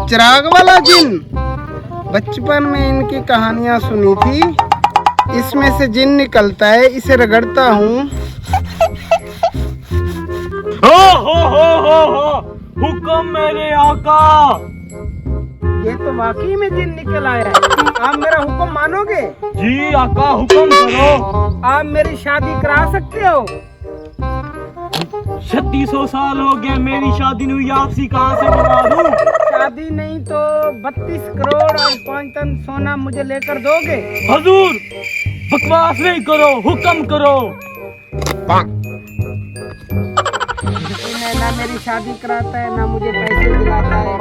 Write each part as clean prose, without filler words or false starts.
चिराग वाला जिन, बचपन में इनकी कहानियां सुनी थी। इसमें से जिन निकलता है, इसे रगड़ता हूँ। हो हुक्म मेरे आका। ये तो वाकई में जिन निकल आया है। आप मेरा हुक्म मानोगे? जी आका, हुक्म करो। आप मेरी शादी करा सकते हो? 3600 साल हो गए मेरी शादी नहीं हुई, आपसी कहाँ से करवा दूं? शादी नहीं तो 32 करोड़ और 5 टन सोना मुझे लेकर दोगे? हजूर बकवास नहीं करो, हुक्म करो। ना मेरी शादी कराता है, ना मुझे पैसे दिलाता है।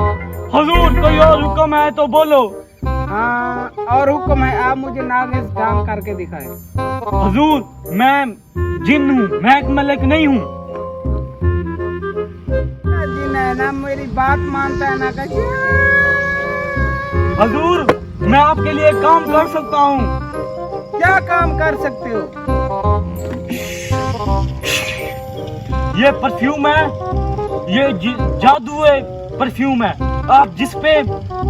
हजूर कोई और हुक्म है तो बोलो। हाँ, और हुक्म है, आप मुझे नागिस काम करके दिखाए। हजूर मैं जिन हूँ, मैं एक मलक नहीं हूँ। जिन है ना, मेरी बात मानता है ना कैसे। हजूर मैं आपके लिए काम कर सकता हूँ। क्या काम कर सकते हो? ये परफ्यूम है, ये जादू है परफ्यूम है। आप जिस पे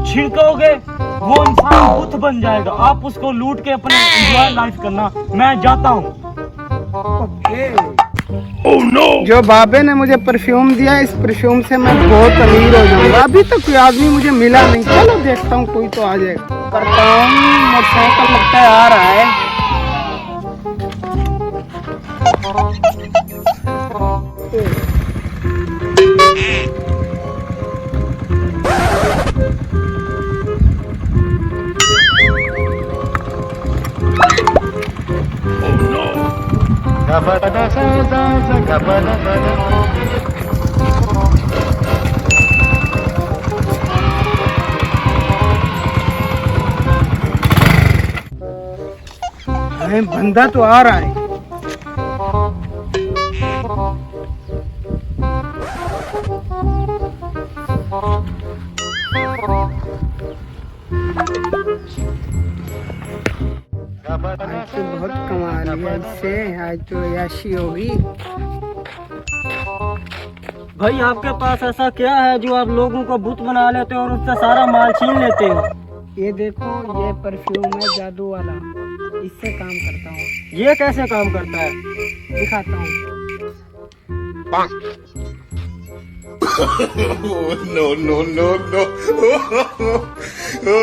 छिड़कोगे वो इंसान बुत बन जाएगा। आप उसको लूट के अपने एंजॉय लाइफ करना। मैं जाता हूँ। Oh, no! जो बाबे ने मुझे परफ्यूम दिया, इस परफ्यूम से मैं बहुत अमीर हो जाऊंगा। अभी तक कोई आदमी मुझे मिला नहीं। चलो देखता हूँ, कोई तो आ जाएगा। करता हूँ, मोटरसाइकिल लगता है आ रहा है। बंदा तो आ रहा है। आज तो बहुत कमा लिया इससे, आज तो याशी होगी। भाई आपके पास ऐसा क्या है जो आप लोगों को भूत बना लेते हो और उससे सारा माल छीन लेते हो? ये देखो, ये परफ्यूम है जादू वाला, इससे काम करता हूँ। ये कैसे काम करता है? दिखाता हूँ। no.